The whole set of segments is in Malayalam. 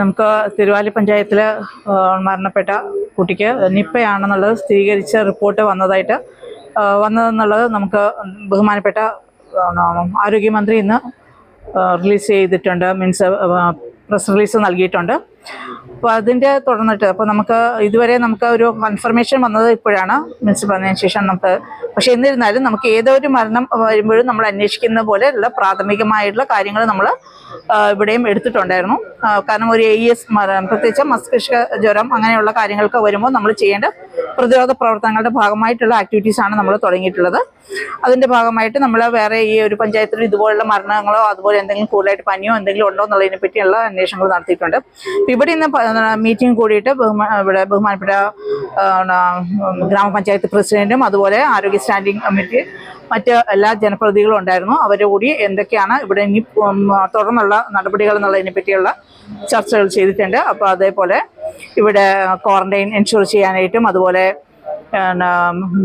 നമുക്ക് തിരുവാലി പഞ്ചായത്തിൽ മരണപ്പെട്ട കുട്ടിക്ക് നിപ്പയാണെന്നുള്ളത് സ്ഥിരീകരിച്ച റിപ്പോർട്ട് വന്നതെന്നുള്ളത് നമുക്ക് ബഹുമാനപ്പെട്ട ആരോഗ്യമന്ത്രി ഇന്ന് റിലീസ് ചെയ്തിട്ടുണ്ട്. പ്രസ് റിലീസ് നൽകിയിട്ടുണ്ട്. അപ്പോൾ അതിൻ്റെ തുടർന്നിട്ട് അപ്പോൾ നമുക്ക് ഇതുവരെ ഒരു കൺഫർമേഷൻ വന്നത് ഇപ്പോഴാണ് മീൻസ് പറഞ്ഞതിന് ശേഷം പക്ഷേ എന്നിരുന്നാലും നമുക്ക് ഏതൊരു മരണം വരുമ്പോഴും നമ്മൾ അന്വേഷിക്കുന്ന പോലെയുള്ള പ്രാഥമികമായിട്ടുള്ള കാര്യങ്ങൾ നമ്മൾ ഇവിടെയും എടുത്തിട്ടുണ്ടായിരുന്നു. കാരണം ഒരു AES പ്രത്യേകിച്ച് മസ്തിഷ്ക ജ്വരം അങ്ങനെയുള്ള കാര്യങ്ങൾക്ക് വരുമ്പോൾ നമ്മൾ ചെയ്യേണ്ട പ്രതിരോധ പ്രവർത്തനങ്ങളുടെ ഭാഗമായിട്ടുള്ള ആക്ടിവിറ്റീസാണ് നമ്മൾ തുടങ്ങിയിട്ടുള്ളത്. അതിൻ്റെ ഭാഗമായിട്ട് നമ്മൾ വേറെ ഈ ഒരു പഞ്ചായത്തിൽ ഇതുപോലുള്ള മരണങ്ങളോ അതുപോലെ എന്തെങ്കിലും കൂടുതലായിട്ട് പനിയോ എന്തെങ്കിലും ഉണ്ടോ എന്നുള്ളതിനെ പറ്റിയുള്ള അന്വേഷണങ്ങൾ നടത്തിയിട്ടുണ്ട്. ഇവിടെ ഇന്ന് മീറ്റിംഗ് കൂടിയിട്ട് ഇവിടെ ബഹുമാനപ്പെട്ട ഗ്രാമപഞ്ചായത്ത് പ്രസിഡന്റും അതുപോലെ ആരോഗ്യ സ്റ്റാൻഡിംഗ് കമ്മിറ്റി മറ്റ് എല്ലാ ജനപ്രതിനിധികളും ഉണ്ടായിരുന്നു. അവരുടെ കൂടി എന്തൊക്കെയാണ് ഇവിടെ ഇനി തുടർന്നുള്ള നടപടികൾ എന്നുള്ളതിനെ പറ്റിയുള്ള ചർച്ചകൾ ചെയ്തിട്ടുണ്ട്. അപ്പോൾ അതേപോലെ ഇവിടെ ക്വാറന്റൈൻ എൻഷുർ ചെയ്യാനായിട്ടും അതുപോലെ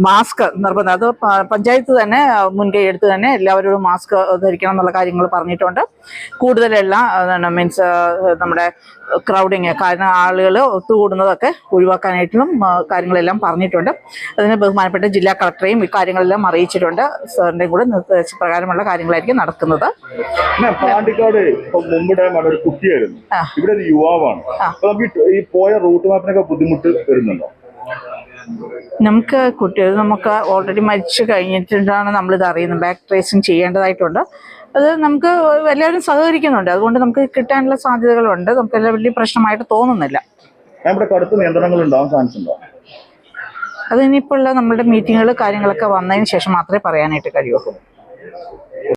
മാസ്ക് നിർബന്ധം, അത് പഞ്ചായത്ത് തന്നെ മുൻകൈ എടുത്ത് തന്നെ എല്ലാവരോടും മാസ്ക് ധരിക്കണം എന്നുള്ള കാര്യങ്ങൾ പറഞ്ഞിട്ടുണ്ട്. കൂടുതലെല്ലാം മീൻസ് നമ്മുടെ ക്രൗഡിങ്, കാരണം ആളുകൾ ഒത്തുകൂടുന്നതൊക്കെ ഒഴിവാക്കാനായിട്ടും കാര്യങ്ങളെല്ലാം പറഞ്ഞിട്ടുണ്ട്. അതിന് ബഹുമാനപ്പെട്ട ജില്ലാ കളക്ടറെയും ഇക്കാര്യങ്ങളെല്ലാം അറിയിച്ചിട്ടുണ്ട്. സാറിൻ്റെയും കൂടെ നിർദ്ദേശപ്രകാരമുള്ള കാര്യങ്ങളായിരിക്കും നടക്കുന്നത്. പാണ്ടിക്കാട് ഒരു കുട്ടിയായിരുന്നു, ഇവിടെ ഒരു യുവാവാണ്. ഈ പോയ റൂട്ട് മാപ്പിനൊക്കെ ബുദ്ധിമുട്ട് വരുന്നുണ്ടോ? നമുക്ക് ഓൾറെഡി മരിച്ചു കഴിഞ്ഞിട്ടാണ് നമ്മളിത് അറിയുന്നത്. ബാക്ക് ട്രേസിങ് ചെയ്യേണ്ടതായിട്ടുണ്ട്. അത് നമുക്ക് എല്ലാവരും സഹകരിക്കുന്നുണ്ട്. അതുകൊണ്ട് നമുക്ക് കിട്ടാനുള്ള സാധ്യതകളുണ്ട്. നമുക്കെല്ലാം വലിയ പ്രശ്നമായിട്ട് തോന്നുന്നില്ല. അത് ഇനിയിപ്പോൾ ഉള്ള നമ്മുടെ മീറ്റിങ്ങുകൾ കാര്യങ്ങളൊക്കെ വന്നതിന് ശേഷം മാത്രമേ പറയാനായിട്ട് കഴിയുള്ളൂ.